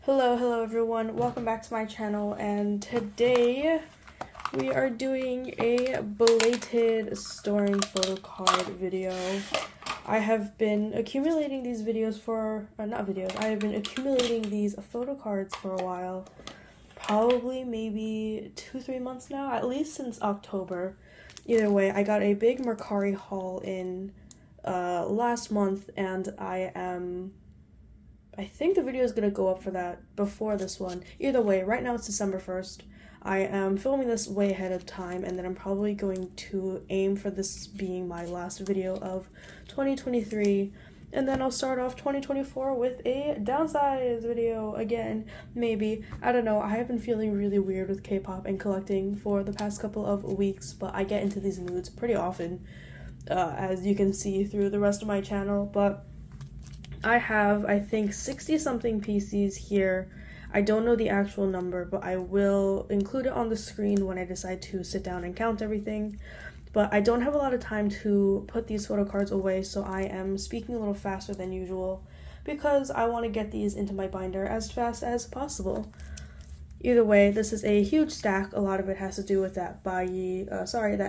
Hello everyone, welcome back to my channel, and today we are doing a belated storing photo card video. I have been accumulating these videos I have been accumulating these photo cards for a while. Probably maybe 2-3 months now, at least since October. Either way, I got a big Mercari haul in last month, and I think the video is going to go up for that before this one. Either way, right now it's December 1st. I am filming this way ahead of time, and then I'm probably going to aim for this being my last video of 2023. And then I'll start off 2024 with a downsize video again, maybe. I don't know, I have been feeling really weird with K-pop and collecting for the past couple of weeks, but I get into these moods pretty often, as you can see through the rest of my channel. But I have, I think, 60-something PCs here. I don't know the actual number, but I will include it on the screen when I decide to sit down and count everything. But I don't have a lot of time to put these photo cards away, so I am speaking a little faster than usual because I want to get these into my binder as fast as possible. Either way, this is a huge stack. A lot of it has to do with that that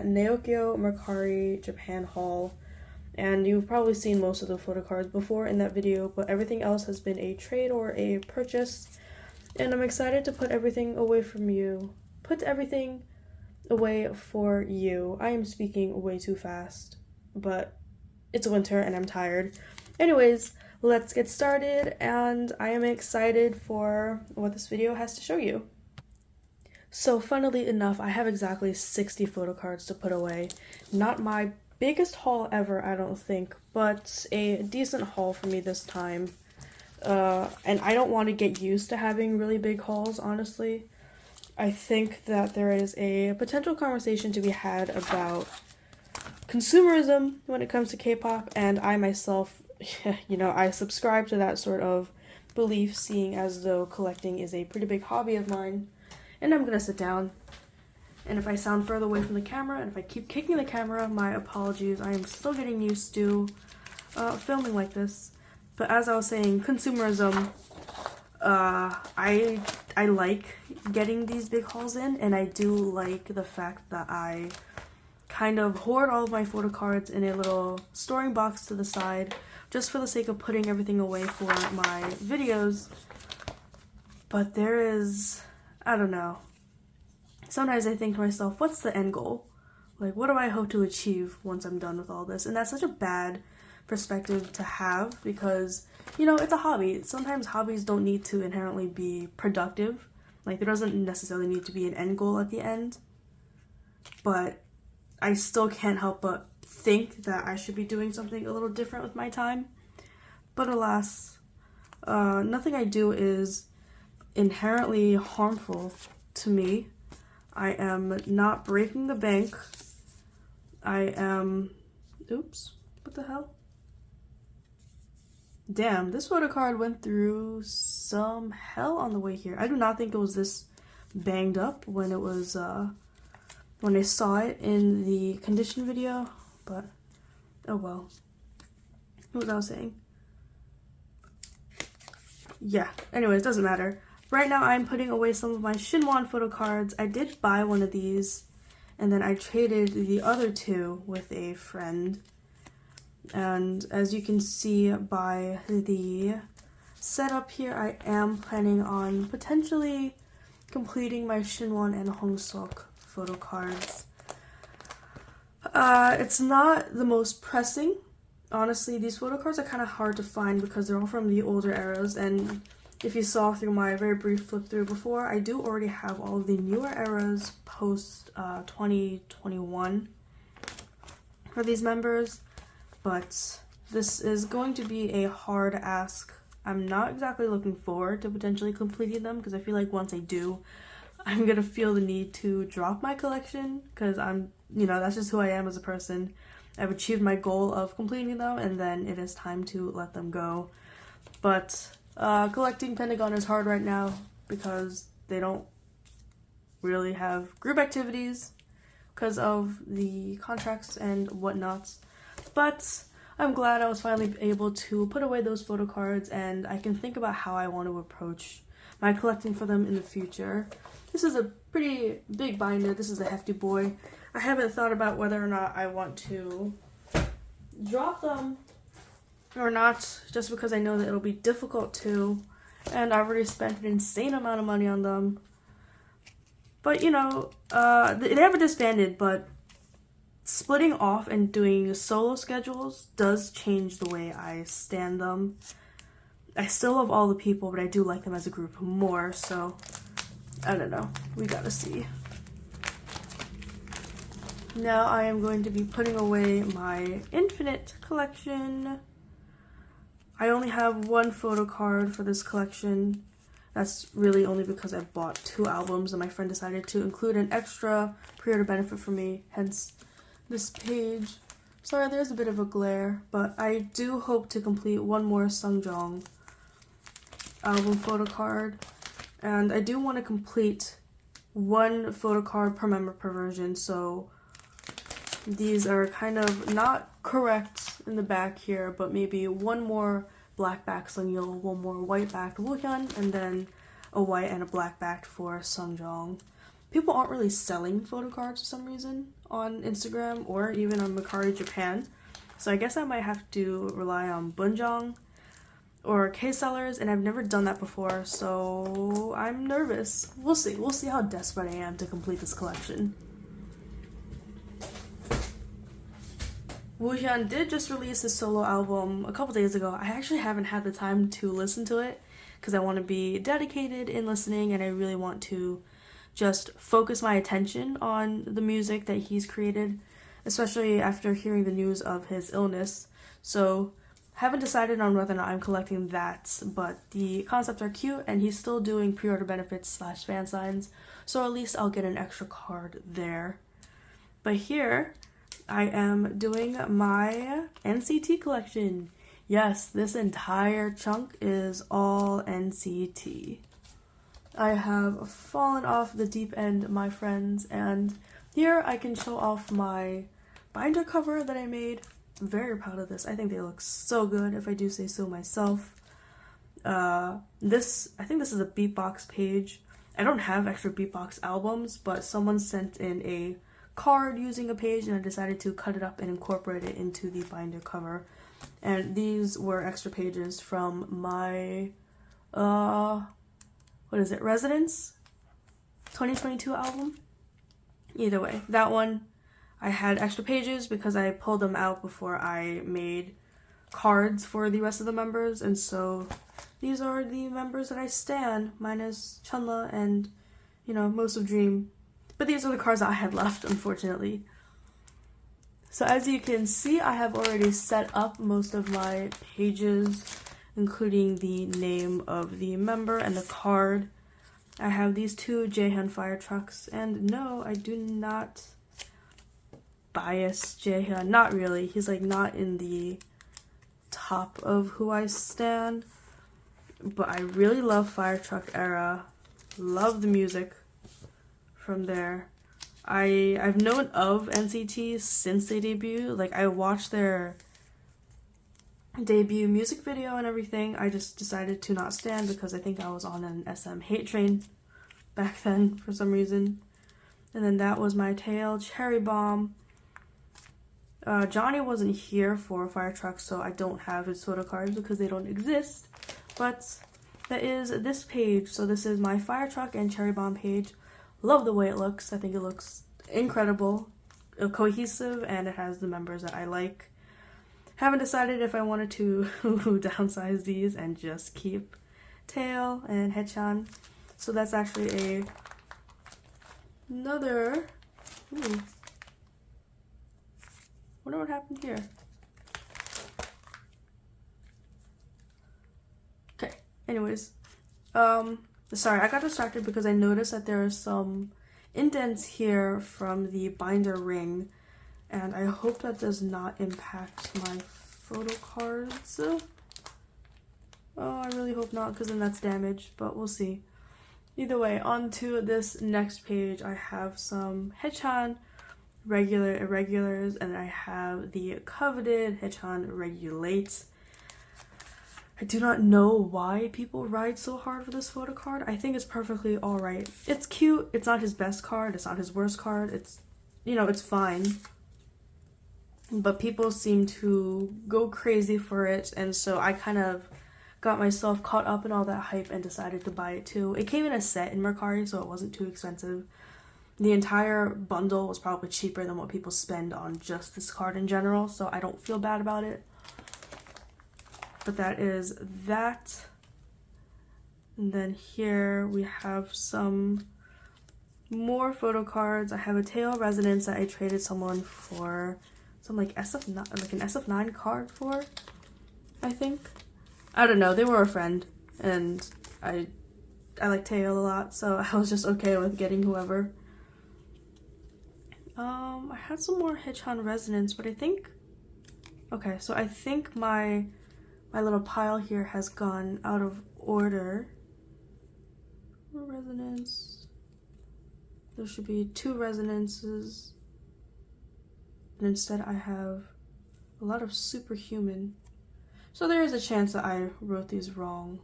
Naokyo Mercari Japan haul. And you've probably seen most of the photo cards before in that video, but everything else has been a trade or a purchase. And I'm excited to put everything away from you. Put everything away for you. I am speaking way too fast, but it's winter and I'm tired. Anyways, let's get started, and I am excited for what this video has to show you. So funnily enough, I have exactly 60 photo cards to put away. Not my biggest haul ever, I don't think, but a decent haul for me this time. And I don't want to get used to having really big hauls, honestly. I think that there is a potential conversation to be had about consumerism when it comes to K-pop, and I myself, I subscribe to that sort of belief, seeing as though collecting is a pretty big hobby of mine. And I'm gonna sit down. And if I sound further away from the camera, and if I keep kicking the camera, my apologies. I am still getting used to filming like this. But as I was saying, consumerism, I like getting these big hauls in, and I do like the fact that I kind of hoard all of my photo cards in a little storing box to the side, just for the sake of putting everything away for my videos. But there is, I don't know. Sometimes I think to myself, what's the end goal? Like, what do I hope to achieve once I'm done with all this? And that's such a bad perspective to have because, it's a hobby. Sometimes hobbies don't need to inherently be productive. Like, there doesn't necessarily need to be an end goal at the end. But I still can't help but think that I should be doing something a little different with my time. But alas, nothing I do is inherently harmful to me. I am not breaking the bank. Oops, what the hell? Damn, this photo card went through some hell on the way here. I do not think it was this banged up when it was, when I saw it in the condition video, but oh well. What was I saying? Yeah, anyways, doesn't matter. Right now I'm putting away some of my Shinwan photo cards. I did buy one of these, and then I traded the other two with a friend. And as you can see by the setup here, I am planning on potentially completing my Shinwan and Hongsuk photo cards. It's not the most pressing. Honestly, these photo cards are kind of hard to find because they're all from the older eras, and if you saw through my very brief flip through before, I do already have all of the newer eras post 2021 for these members, but this is going to be a hard ask. I'm not exactly looking forward to potentially completing them because I feel like once I do, I'm gonna feel the need to drop my collection because that's just who I am as a person. I've achieved my goal of completing them, and then it is time to let them go. But collecting Pentagon is hard right now because they don't really have group activities because of the contracts and whatnot. But I'm glad I was finally able to put away those photo cards, and I can think about how I want to approach my collecting for them in the future. This is a pretty big binder. This is a hefty boy. I haven't thought about whether or not I want to drop them or not, just because I know that it'll be difficult to, and I've already spent an insane amount of money on them. But you know, they haven't disbanded, but splitting off and doing solo schedules does change the way I stand them. I still love all the people, but I do like them as a group more, so I don't know. We gotta see. Now I am going to be putting away my Infinite collection. I only have one photo card for this collection. That's really only because I bought 2 albums and my friend decided to include an extra pre-order benefit for me, hence this page. Sorry, there's a bit of a glare, but I do hope to complete one more Sungjong album photo card. And I do want to complete 1 photo card per member per version, so these are kind of not correct in the back here, but maybe 1 more black back Sungyul, 1 more white backed Woohyun, and then a white and a black backed for Sungjong. People aren't really selling photo cards for some reason on Instagram or even on Mercari Japan, so I guess I might have to rely on Bunjong or K-sellers, and I've never done that before, so I'm nervous. We'll see. We'll see how desperate I am to complete this collection. Woohyun did just release his solo album a couple days ago. I actually haven't had the time to listen to it because I want to be dedicated in listening, and I really want to just focus my attention on the music that he's created, especially after hearing the news of his illness. So haven't decided on whether or not I'm collecting that, but the concepts are cute, and he's still doing pre-order benefits / fan signs, so at least I'll get an extra card there. But here I am doing my NCT collection. Yes, this entire chunk is all NCT. I have fallen off the deep end, my friends, and here I can show off my binder cover that I made. I'm very proud of this. I think they look so good, if I do say so myself. I think this is a beatbox page. I don't have extra beatbox albums, but someone sent in a card using a page, and I decided to cut it up and incorporate it into the binder cover. And these were extra pages from my Residence 2022 album. Either way, that one I had extra pages because I pulled them out before I made cards for the rest of the members, and so these are the members that I stan, minus Chunla and, you know, most of Dream. But these are the cards that I had left, unfortunately. So as you can see, I have already set up most of my pages, including the name of the member and the card. I have these 2 Jaehyun fire trucks, and no, I do not bias Jaehyun. Not really. He's like not in the top of who I stan, but I really love Fire Truck era. Love the music from there. I've known of NCT since they debuted. Like, I watched their debut music video and everything. I just decided to not stan because I think I was on an SM hate train back then for some reason. And then that was my tail, Cherry Bomb. Johnny wasn't here for Fire Truck, so I don't have his photo cards because they don't exist. But that is this page. So this is my Fire Truck and Cherry Bomb page. Love the way it looks. I think it looks incredible, cohesive, and it has the members that I like. Haven't decided if I wanted to downsize these and just keep Tail and Haechan. So that's actually another. Ooh. Wonder what happened here. Okay. Anyways, sorry, I got distracted because I noticed that there are some indents here from the binder ring, and I hope that does not impact my photo cards. Oh, I really hope not, because then that's damaged, but we'll see. Either way, on to this next page, I have some Haechan regular irregulars, and I have the coveted Hitchon Regulate. I do not know why people ride so hard for this photo card. I think it's perfectly alright. It's cute. It's not his best card. It's not his worst card. It's, you know, it's fine. But people seem to go crazy for it, and so I kind of got myself caught up in all that hype and decided to buy it too. It came in a set in Mercari, so it wasn't too expensive. The entire bundle was probably cheaper than what people spend on just this card in general, so I don't feel bad about it. But that is that. And then here we have some more photo cards. I have a Tail Resonance that I traded someone for some like SF9, like an SF9 card for, I think. I don't know, they were a friend, and I like Tail a lot, so I was just okay with getting whoever. I had some more Hitchon Resonance, but I think, okay, so I think my little pile here has gone out of order. Resonance. There should be 2 resonances. And instead I have a lot of Superhuman. So there is a chance that I wrote these wrong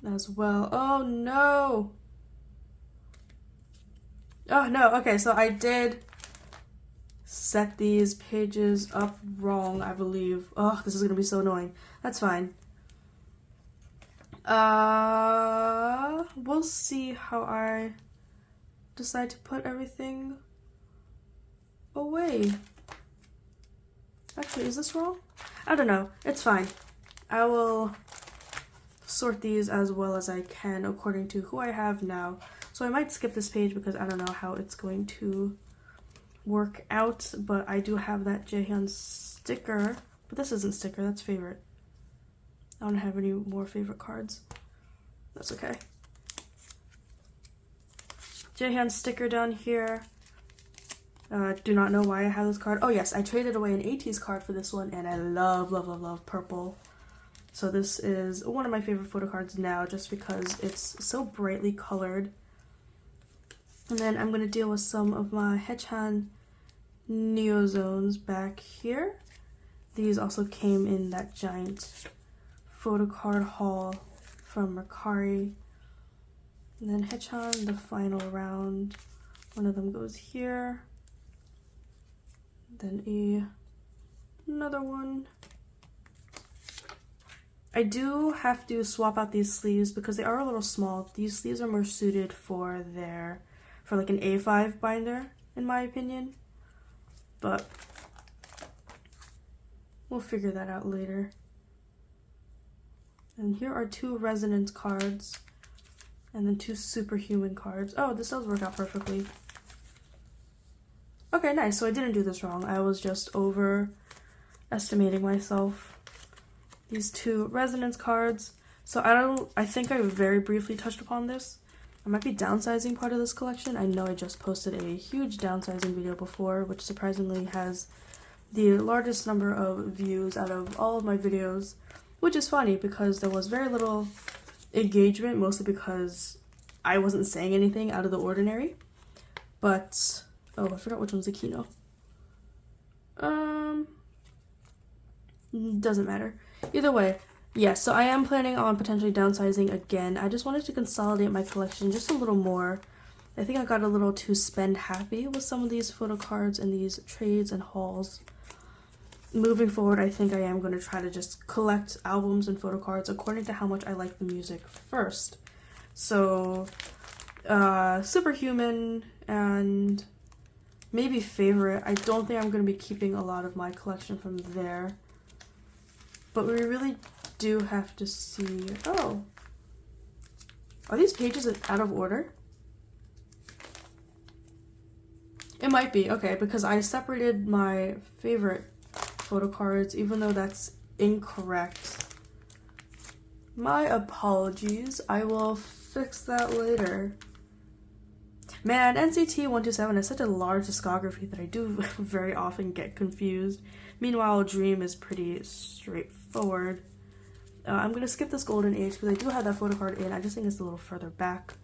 as well. Oh no! Oh no, okay, so I did set these pages up wrong, I believe. Oh, this is gonna be so annoying. That's fine. We'll see how I decide to put everything away. Actually, is this wrong? I don't know. It's fine. I will sort these as well as I can according to who I have now. So I might skip this page because I don't know how it's going to work out, but I do have that Jaehyun sticker. But this isn't sticker, that's favorite. I don't have any more favorite cards. That's okay. Jaehyun sticker down here. Do not know why I have this card. Oh yes, I traded away an ATEEZ card for this one, and I love, love, love, love purple. So this is one of my favorite photo cards now, just because it's so brightly colored. And then I'm going to deal with some of my Haechan Neozones back here. These also came in that giant photo card haul from Mercari. And then Haechan, the final round. One of them goes here. Then another one. I do have to swap out these sleeves because they are a little small. These sleeves are more suited for like an A5 binder, in my opinion. But we'll figure that out later. And here are 2 resonance cards. And then 2 superhuman cards. Oh, this does work out perfectly. Okay, nice. So I didn't do this wrong. I was just overestimating myself. These 2 resonance cards. So I think I very briefly touched upon this. I might be downsizing part of this collection. I know I just posted a huge downsizing video before, which surprisingly has the largest number of views out of all of my videos, which is funny because there was very little engagement, mostly because I wasn't saying anything out of the ordinary. But oh, I forgot which one's the Kino. Doesn't matter. Either way, yes, so I am planning on potentially downsizing again. I just wanted to consolidate my collection just a little more. I think I got a little too spend happy with some of these photo cards and these trades and hauls. Moving forward, I think I am going to try to just collect albums and photo cards according to how much I like the music first. So, Superhuman and maybe favorite. I don't think I'm going to be keeping a lot of my collection from there. But we really do have to see... Oh. Are these pages out of order? It might be. Okay, because I separated my favorite photo cards, even though that's incorrect. My apologies. I will fix that later. Man, NCT 127 is such a large discography that I do very often get confused. Meanwhile, Dream is pretty straightforward. I'm going to skip this Golden Age because I do have that photo card in. I just think it's a little further back.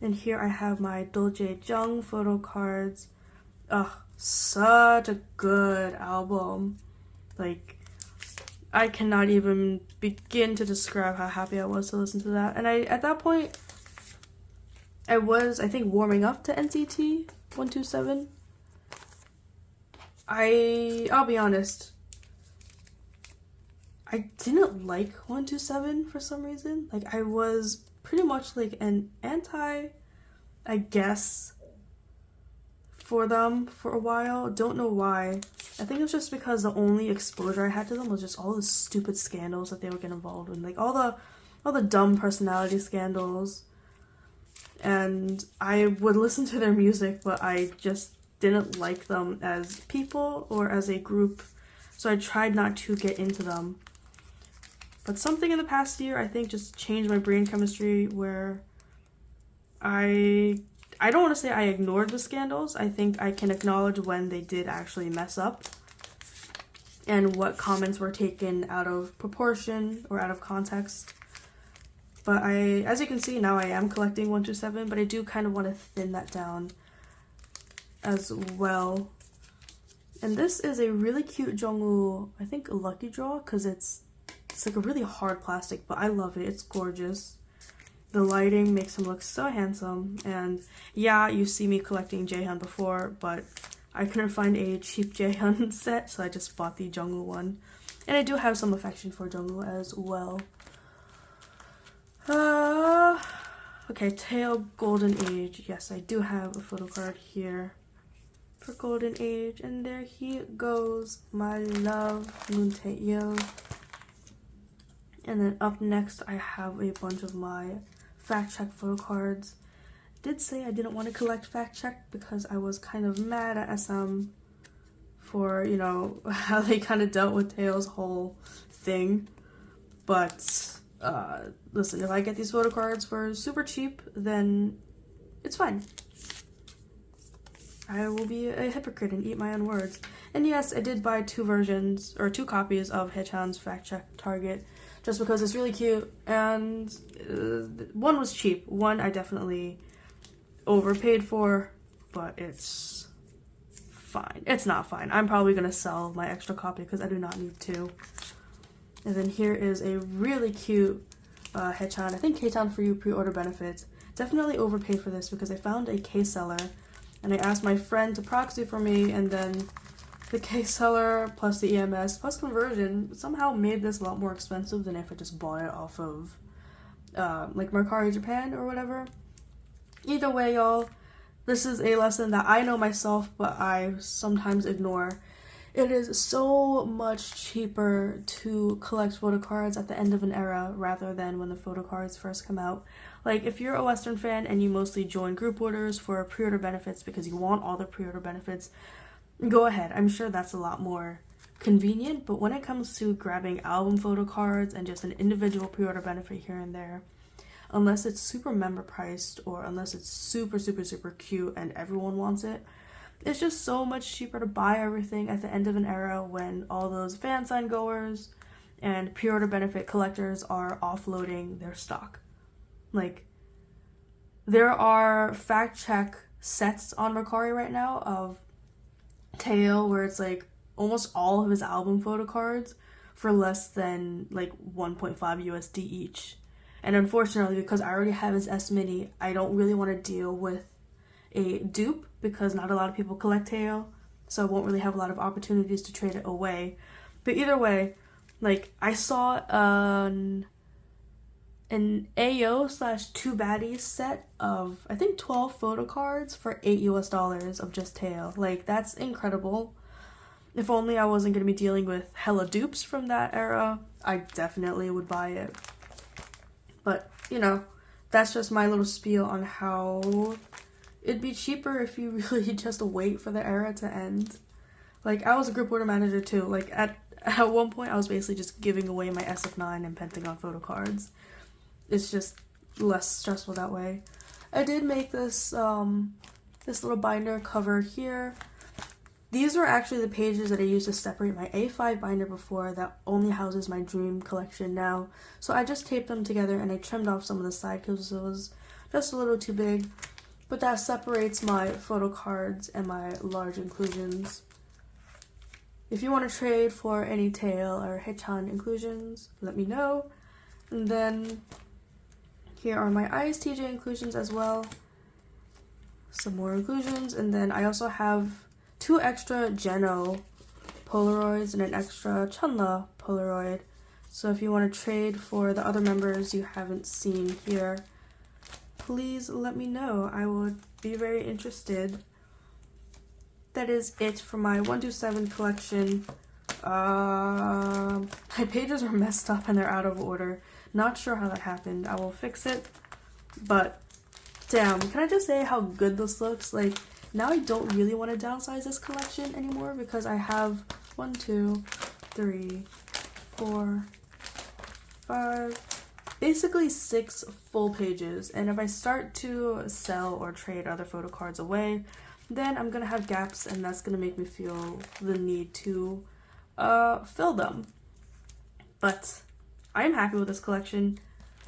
And here I have my Dolce Jung photo cards. ugh, such a good album. Like, I cannot even begin to describe how happy I was to listen to that. And at that point, I was, I think, warming up to NCT 127. I'll be honest, I didn't like 127 for some reason. Like, I was pretty much like an anti, I guess, for them for a while. Don't know why. I think it was just because the only exposure I had to them was just all the stupid scandals that they would get involved in. Like, all the dumb personality scandals. And I would listen to their music, but I just didn't like them as people or as a group. So I tried not to get into them. But something in the past year, I think, just changed my brain chemistry where I don't want to say I ignored the scandals. I think I can acknowledge when they did actually mess up and what comments were taken out of proportion or out of context. But as you can see, now I am collecting 127, but I do kind of want to thin that down as well. And this is a really cute GOOOOOO, I think, a lucky draw, because it's like a really hard plastic, but I love it. It's gorgeous. The lighting makes him look so handsome. And yeah, you see me collecting Jaehyun before, but I couldn't find a cheap Jaehyun set, so I just bought the Jungwoo one. And I do have some affection for Jungwoo as well. Okay, Taeil Golden Age. Yes, I do have a photo card here for Golden Age, and there he goes, my love, Moon Taeil. And then up next, I have a bunch of my fact check photo cards. Did say I didn't want to collect fact check because I was kind of mad at SM for, you know, how they kind of dealt with Taeil's whole thing. But listen, if I get these photo cards for super cheap, then it's fine. I will be a hypocrite and eat my own words. And yes, I did buy two copies of Haechan's Fact Check Target just because it's really cute, and one was cheap. One I definitely overpaid for, but it's fine. It's not fine. I'm probably gonna sell my extra copy because I do not need two. And then here is a really cute Haechan. I think Haechan For You pre-order benefits. Definitely overpaid for this because I found a K-seller and I asked my friend to proxy for me, and then the K-seller plus the EMS plus conversion somehow made this a lot more expensive than if I just bought it off of like Mercari Japan or whatever. Either way, y'all, this is a lesson that I know myself, but I sometimes ignore. It is so much cheaper to collect photo cards at the end of an era rather than when the photo cards first come out. Like, if you're a Western fan and you mostly join group orders for pre-order benefits because you want all the pre-order benefits, go ahead. I'm sure that's a lot more convenient, but when it comes to grabbing album photo cards and just an individual pre-order benefit here and there, unless it's super member priced or unless it's super, super, super cute and everyone wants it, it's just so much cheaper to buy everything at the end of an era when all those fan sign goers and pre-order benefit collectors are offloading their stock. Like, there are fact check sets on Mercari right now of Taeil where it's like almost all of his album photo cards for less than like 1.5 USD each. And unfortunately, because I already have his S Mini, I don't really want to deal with a dupe because not a lot of people collect Taeil, so I won't really have a lot of opportunities to trade it away. But either way, like, I saw an AO/Two Baddies set of, I think, 12 photo cards for $8 US of just Taeil. Like, that's incredible. If only I wasn't going to be dealing with hella dupes from that era, I definitely would buy it. But, you know, that's just my little spiel on how it'd be cheaper if you really just wait for the era to end. Like, I was a group order manager too. Like, at one point, I was basically just giving away my SF9 and Pentagon photo cards. It's just less stressful that way. I did make this this little binder cover here. These were actually the pages that I used to separate my A5 binder before that only houses my dream collection now. So I just taped them together and I trimmed off some of the side because it was just a little too big. But that separates my photo cards and my large inclusions. If you want to trade for any tail or Hechan inclusions, let me know. And then here are my ISTJ inclusions as well. Some more inclusions. And then I also have 2 extra Geno Polaroids and an extra Chunla Polaroid. So if you want to trade for the other members you haven't seen here, please let me know. I would be very interested. That is it for my 127 collection. My pages are messed up and they're out of order. Not sure how that happened. I will fix it. But damn, can I just say how good this looks? Like, now I don't really want to downsize this collection anymore because I have 1, 2, 3, 4, 5, basically 6 full pages. And if I start to sell or trade other photo cards away, then I'm gonna have gaps, and that's gonna make me feel the need to fill them. But I am happy with this collection.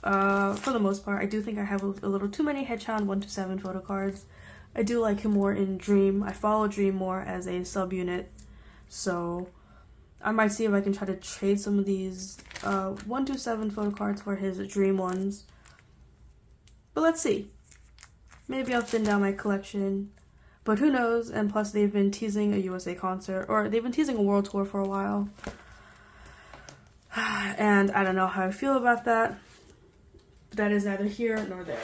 For the most part, I do think I have a little too many Hechan 127 photo cards. I do like him more in Dream. I follow Dream more as a subunit, so I might see if I can try to trade some of these 127 photo cards for his Dream ones. But let's see. Maybe I'll thin down my collection. But who knows? And plus, they've been teasing a USA concert, or they've been teasing a world tour for a while. And I don't know how I feel about that. But that is neither here nor there.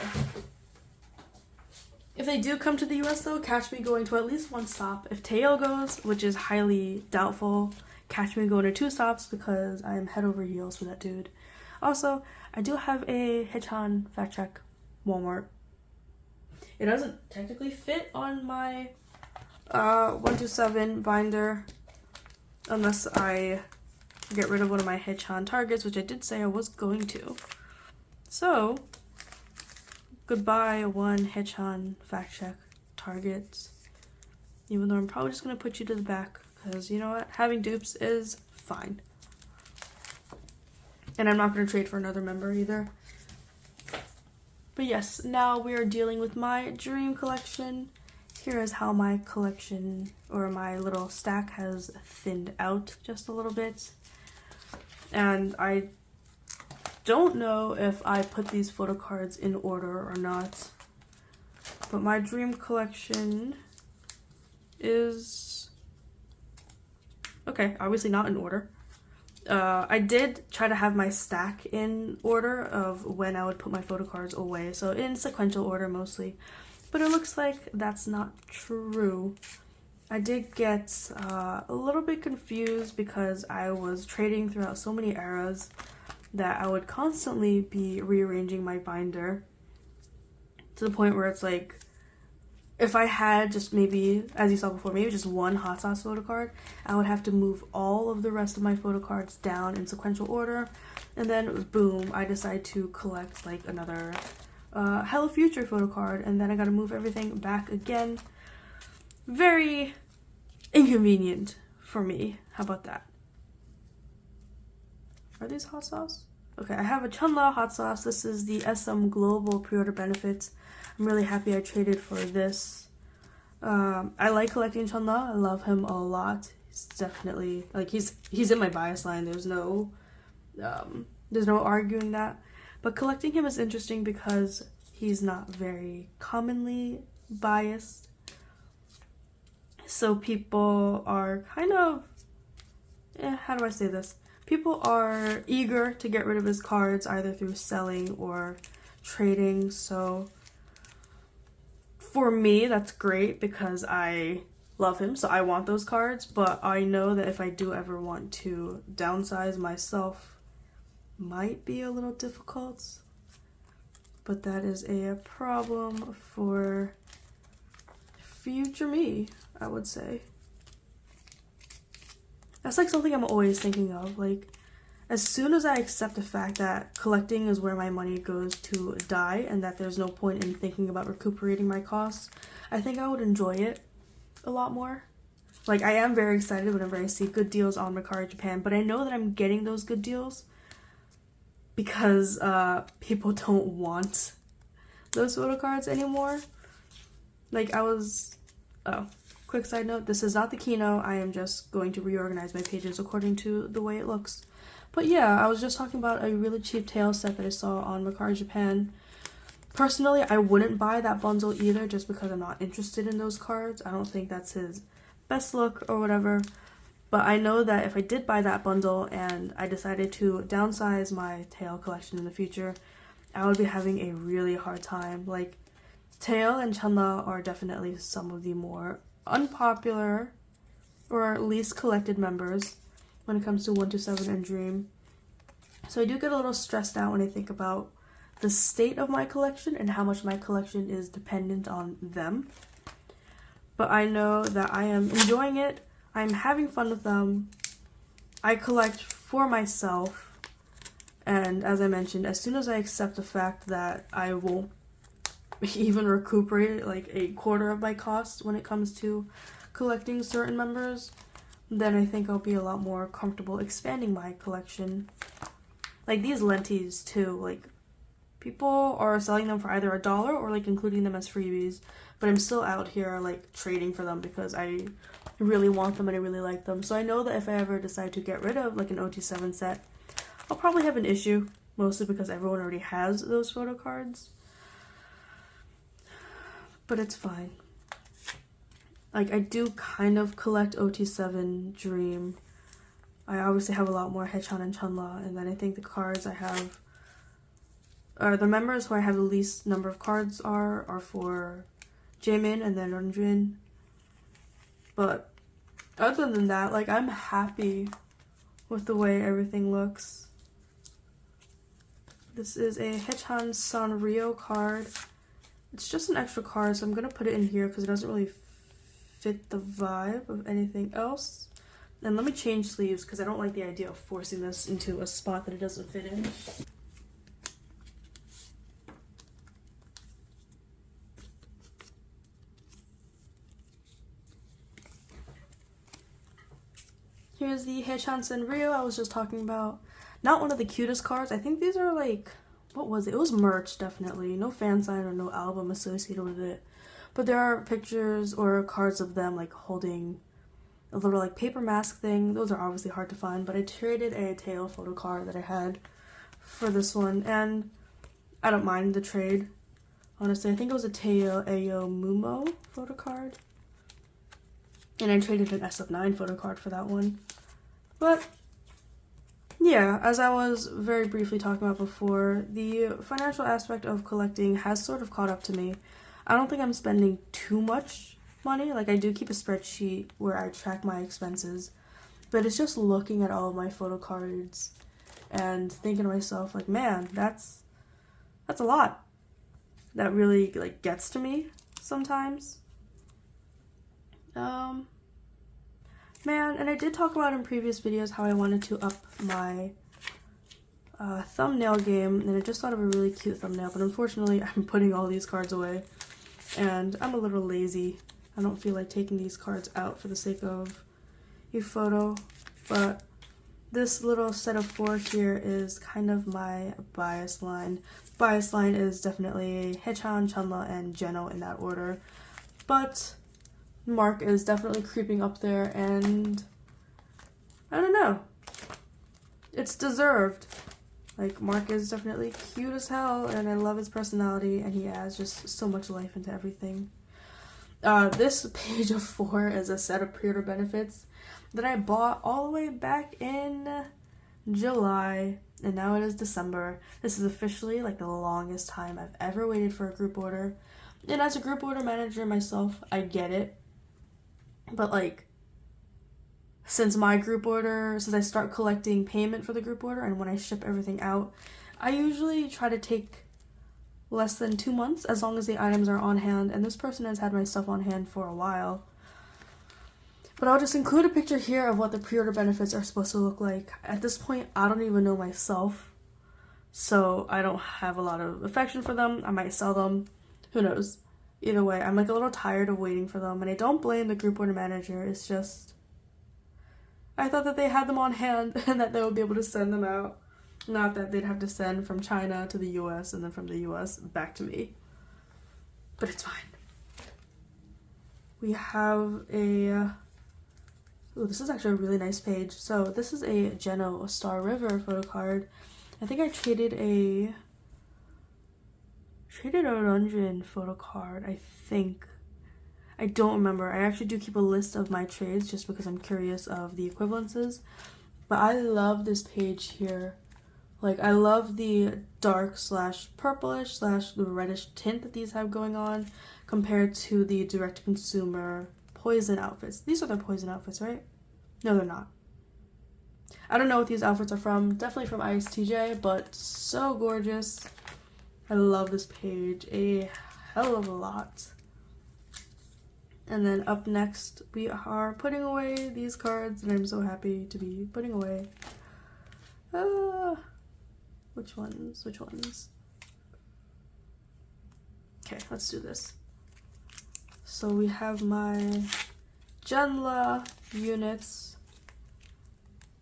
If they do come to the US though, catch me going to at least 1 stop. If Teo goes, which is highly doubtful, catch me going to 2 stops because I am head over heels for that dude. Also, I do have a Hechan Fact Check Walmart. It doesn't technically fit on my 127 binder unless I get rid of one of my Hechan targets, which I did say I was going to. So, goodbye 1 Hechan Fact Check targets. Even though I'm probably just going to put you to the back because, you know what, having dupes is fine. And I'm not going to trade for another member either. But yes, now we are dealing with my Dream collection. Here is how my collection, or my little stack, has thinned out just a little bit. And I don't know if I put these photo cards in order or not. But my Dream collection is... okay, obviously not in order. I did try to have my stack in order of when I would put my photo cards away, so in sequential order mostly, but it looks like that's not true. I did get a little bit confused because I was trading throughout so many eras that I would constantly be rearranging my binder to the point where it's like, if I had just maybe, as you saw before, maybe just 1 hot sauce photo card, I would have to move all of the rest of my photo cards down in sequential order, and then boom, I decide to collect like another Hello Future photo card, and then I gotta move everything back again. Very inconvenient for me. How about that? Are these hot sauce? Okay, I have a Chunla hot sauce. This is the SM Global pre-order benefits. I'm really happy I traded for this. I like collecting Chunla. I love him a lot. He's definitely, like, he's in my bias line. There's no arguing that. But collecting him is interesting because he's not very commonly biased. So people are kind of, how do I say this? People are eager to get rid of his cards either through selling or trading. So for me, that's great because I love him, so I want those cards, but I know that if I do ever want to downsize myself, might be a little difficult, but that is a problem for future me, I would say. That's like something I'm always thinking of, like, as soon as I accept the fact that collecting is where my money goes to die and that there's no point in thinking about recuperating my costs, I think I would enjoy it a lot more. Like, I am very excited whenever I see good deals on Mercari Japan, but I know that I'm getting those good deals because people don't want those photo cards anymore. Like oh, quick side note, this is not the keynote. I am just going to reorganize my pages according to the way it looks. But yeah, I was just talking about a really cheap tail set that I saw on Mercari Japan. Personally, I wouldn't buy that bundle either just because I'm not interested in those cards. I don't think that's his best look or whatever. But I know that if I did buy that bundle and I decided to downsize my tail collection in the future, I would be having a really hard time. Like, Tail and Chunla are definitely some of the more unpopular or least collected members when it comes to 127 and Dream. So I do get a little stressed out when I think about the state of my collection and how much my collection is dependent on them. But I know that I am enjoying it. I'm having fun with them. I collect for myself. And as I mentioned, as soon as I accept the fact that I won't even recuperate like a quarter of my costs when it comes to collecting certain members, then I think I'll be a lot more comfortable expanding my collection. Like these lenties too, like people are selling them for either $1 or like including them as freebies, but I'm still out here like trading for them because I really want them and I really like them. So I know that if I ever decide to get rid of like an OT7 set, I'll probably have an issue, mostly because everyone already has those photo cards. But it's fine. Like, I do kind of collect OT7 Dream. I obviously have a lot more Haechan and Chunla, and then I think the cards I have, or the members who I have the least number of cards are for Jaemin and then Eunjun. But other than that, like, I'm happy with the way everything looks. This is a Haechan Sanrio card. It's just an extra card, so I'm going to put it in here because it doesn't really fit the vibe of anything else. And let me change sleeves because I don't like the idea of forcing this into a spot that it doesn't fit in. Here's the Haechan Sanrio I was just talking about. Not one of the cutest cards. I think these are like, what was it? It was merch, definitely. No fan sign or no album associated with it. But there are pictures or cards of them like holding a little like paper mask thing. Those are obviously hard to find, but I traded a tail photo card that I had for this one, and I don't mind the trade. Honestly, I think it was a Teo Ayo Mumo photo card. And I traded an SF9 photo card for that one. But yeah, as I was very briefly talking about before, the financial aspect of collecting has sort of caught up to me. I don't think I'm spending too much money. Like, I do keep a spreadsheet where I track my expenses, but it's just looking at all of my photo cards and thinking to myself, like, man, that's a lot. That really, like, gets to me sometimes. Man, and I did talk about in previous videos how I wanted to up my thumbnail game, and I just thought of a really cute thumbnail, but unfortunately I'm putting all these cards away, and I'm a little lazy. I don't feel like taking these cards out for the sake of a photo, but this little set of 4 here is kind of my bias line. Bias line is definitely Haechan, Chunla, and Geno in that order, but Mark is definitely creeping up there, and I don't know. It's deserved. Like, Mark is definitely cute as hell, and I love his personality, and he adds just so much life into everything. This page of 4 is a set of pre-order benefits that I bought all the way back in July, and now it is December. This is officially like the longest time I've ever waited for a group order, and as a group order manager myself, I get it. But like, since I start collecting payment for the group order and when I ship everything out, I usually try to take less than 2 months as long as the items are on hand, and this person has had my stuff on hand for a while. But I'll just include a picture here of what the pre-order benefits are supposed to look like. At this point, I don't even know myself, so I don't have a lot of affection for them. I might sell them, who knows. Either way, I'm like a little tired of waiting for them, and I don't blame the group order manager. It's just, I thought that they had them on hand and that they would be able to send them out. Not that they'd have to send from China to the US and then from the US back to me. But it's fine. we have a... Ooh, this is actually a really nice page. So this is a Geno Star River photo card. I think I traded a Runjin photo card, I think. I don't remember. I actually do keep a list of my trades just because I'm curious of the equivalences. But I love this page here. Like, I love the dark slash purplish slash the reddish tint that these have going on compared to the direct-to-consumer poison outfits. These are their poison outfits, right? No, they're not. I don't know what these outfits are from. Definitely from ISTJ, but so gorgeous. I love this page a hell of a lot. And then up next, we are putting away these cards that I'm so happy to be putting away. Which ones? Which ones? Okay, let's do this. So we have my Genla units.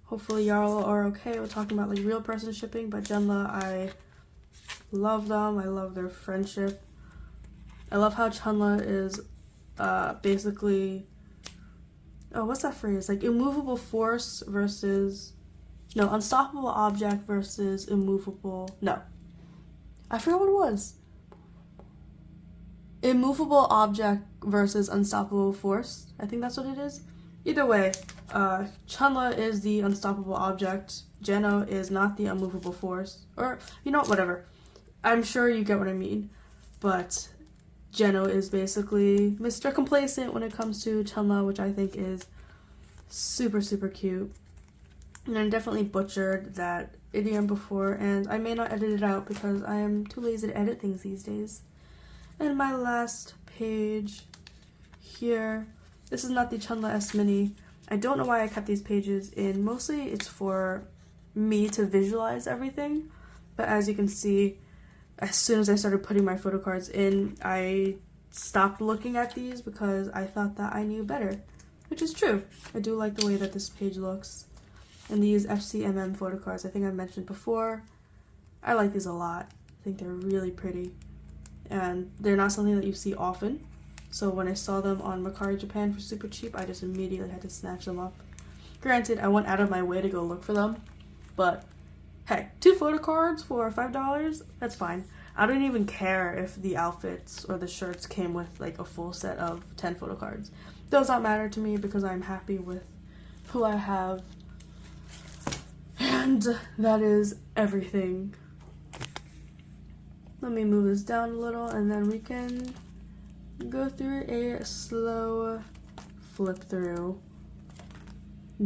Hopefully y'all are okay with talking about like real person shipping, but Genla, I love them. I love their friendship. I love how Chunla is basically, oh, what's that phrase? Like immovable force versus, no, unstoppable object versus immovable, no. I forgot what it was. Immovable object versus unstoppable force. I think that's what it is. Either way, Chunla is the unstoppable object. Geno is not the unmovable force. Or, you know, whatever. I'm sure you get what I mean. But Geno is basically Mr. Complacent when it comes to Chunla, which I think is super, super cute. And I definitely butchered that idiom before, and I may not edit it out because I am too lazy to edit things these days. And my last page here, this is not the Chunla S Mini. I don't know why I kept these pages in. Mostly it's for me to visualize everything, but as you can see, as soon as I started putting my photo cards in, I stopped looking at these because I thought that I knew better, which is true. I do like the way that this page looks. And these FCMM photo cards, I think I mentioned before, I like these a lot. I think they're really pretty. And they're not something that you see often. So when I saw them on Mercari Japan for super cheap, I just immediately had to snatch them up. Granted, I went out of my way to go look for them, but hey, 2 photo cards for $5? That's fine. I don't even care if the outfits or the shirts came with like a full set of 10 photo cards. Does not matter to me because I'm happy with who I have. And that is everything. Let me move this down a little and then we can go through a slow flip through.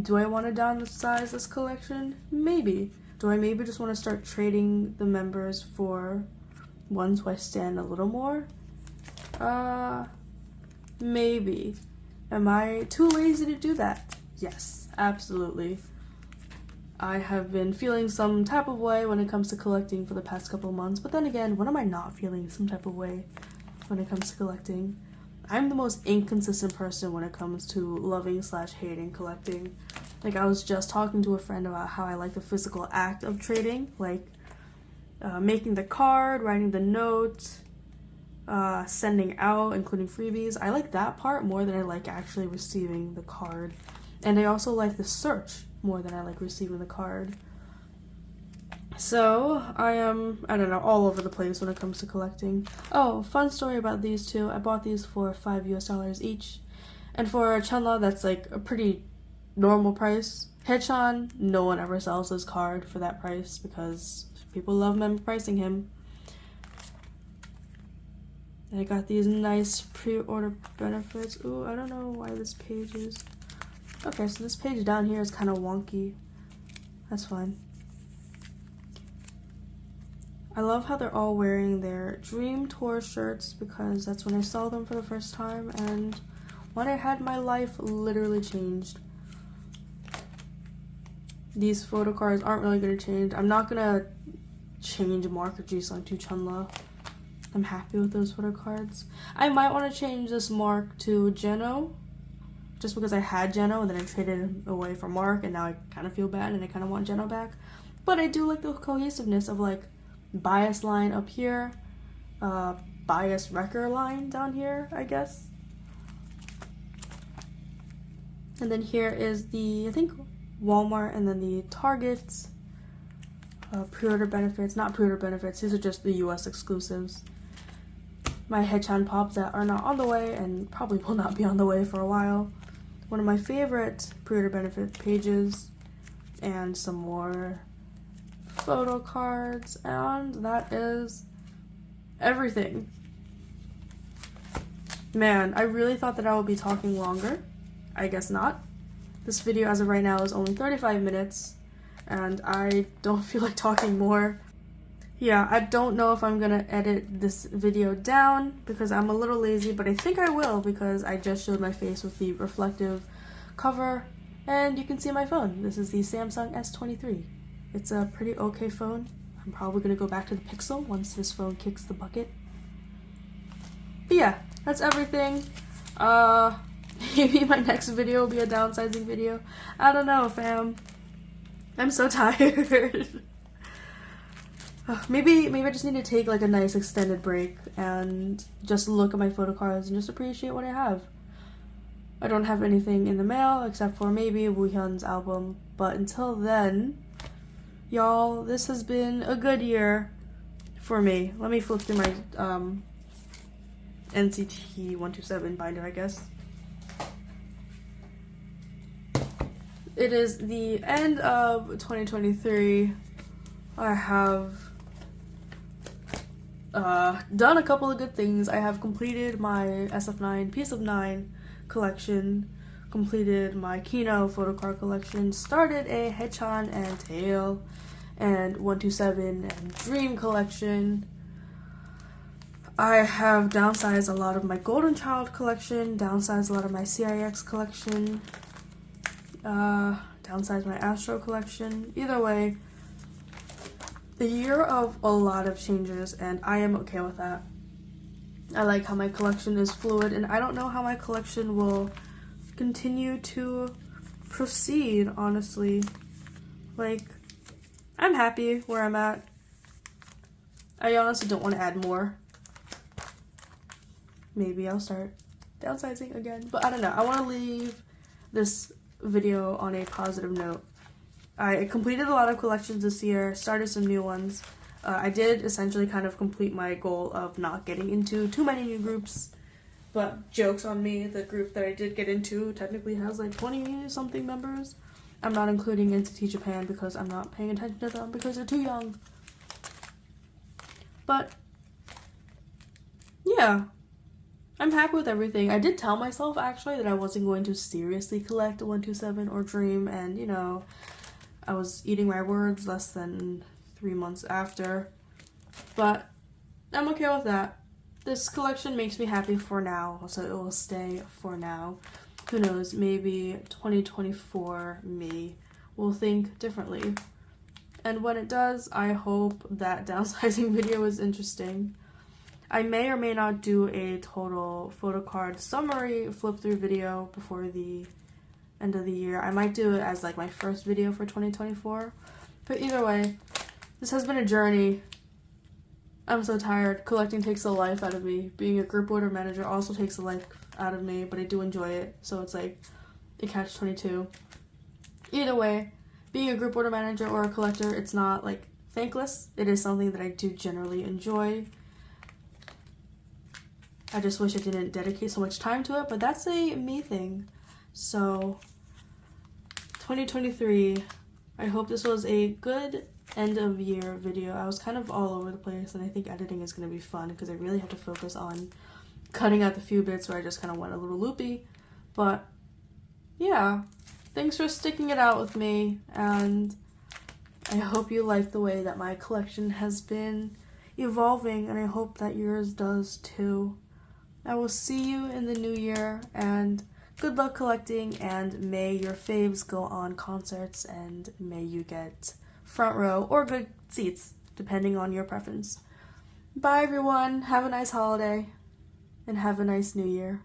Do I want to downsize this collection? Maybe. Do I maybe just want to start trading the members for ones who I stand a little more? Maybe. Am I too lazy to do that? Yes, absolutely. I have been feeling some type of way when it comes to collecting for the past couple of months, but then again, when am I not feeling some type of way when it comes to collecting? I'm the most inconsistent person when it comes to loving slash hating collecting. Like, I was just talking to a friend about how I like the physical act of trading, like making the card, writing the note, sending out, including freebies. I like that part more than I like actually receiving the card. And I also like the search more than I like receiving the card. So, I am, I don't know, all over the place when it comes to collecting. Oh, fun story about these two. I bought these for $5 US each. And for Chunla, that's like a pretty normal price. Hechan, no one ever sells this card for that price because people love member pricing him. And I got these nice pre-order benefits. Ooh, I don't know why this page is... Okay, so this page down here is kind of wonky. That's fine. I love how they're all wearing their Dream Tour shirts because that's when I saw them for the first time and when I had my life literally changed. These photo cards aren't really going to change. I'm not going to change Mark or Jisung to Chunla. I'm happy with those photo cards. I might want to change this Mark to Geno just because I had Geno and then I traded him away for Mark and now I kind of feel bad and I kind of want Geno back. But I do like the cohesiveness of like bias line up here, bias wrecker line down here, I guess. And then here is the, I think, Walmart and then the Target pre-order benefits. Not pre-order benefits, these are just the US exclusives. My Hedgehog Pops that are not on the way and probably will not be on the way for a while. One of my favorite pre-order benefit pages, and some more photo cards, and that is everything. Man, I really thought that I would be talking longer. I guess not. This video as of right now is only 35 minutes, and I don't feel like talking more. Yeah, I don't know if I'm gonna edit this video down because I'm a little lazy, but I think I will because I just showed my face with the reflective cover, and you can see my phone. This is the Samsung S23. It's a pretty okay phone. I'm probably gonna go back to the Pixel once this phone kicks the bucket. But yeah, that's everything. Maybe my next video will be a downsizing video. I don't know, fam. I'm so tired. Maybe I just need to take like a nice extended break and just look at my photo cards and just appreciate what I have. I don't have anything in the mail except for maybe Woohyun's album, but until then, y'all, this has been a good year for me. Let me flip through my NCT 127 binder, I guess. It is the end of 2023. I have done a couple of good things. I have completed my SF9 Piece of 9 collection, completed my Kino photo card collection, started a Hedgehog and Tail and 127 and Dream collection. I have downsized a lot of my Golden Child collection, downsized a lot of my CIX collection, downsized my Astro collection. Either way, the year of a lot of changes, and I am okay with that. I like how my collection is fluid, and I don't know how my collection will continue to proceed, honestly. Like, I'm happy where I'm at. I honestly don't want to add more. Maybe I'll start downsizing again, but I don't know. I want to leave this video on a positive note. I completed a lot of collections this year, started some new ones. I did essentially kind of complete my goal of not getting into too many new groups, but joke's on me, the group that I did get into technically has like 20 something members. I'm not including NCT Japan because I'm not paying attention to them because they're too young. But yeah, I'm happy with everything. I did tell myself actually that I wasn't going to seriously collect 127 or Dream, and you know, I was eating my words less than 3 months after, but I'm okay with that. This collection makes me happy for now, so it will stay for now. Who knows, maybe 2024 me will think differently. And when it does, I hope that downsizing video is interesting. I may or may not do a total photo card summary flip through video before the end of the year. I might do it as like my first video for 2024. But either way, this has been a journey. I'm so tired. Collecting takes the life out of me. Being a group order manager also takes the life out of me, but I do enjoy it. So it's like a catch-22. Either way, being a group order manager or a collector, it's not like thankless. It is something that I do generally enjoy. I just wish I didn't dedicate so much time to it, but that's a me thing. So 2023, I hope this was a good end of year video. I was kind of all over the place, and I think editing is going to be fun because I really have to focus on cutting out the few bits where I just kind of went a little loopy. But yeah, thanks for sticking it out with me, and I hope you like the way that my collection has been evolving, and I hope that yours does too. I will see you in the new year, and good luck collecting, and may your faves go on concerts, and may you get front row or good seats, depending on your preference. Bye everyone, have a nice holiday, and have a nice new year.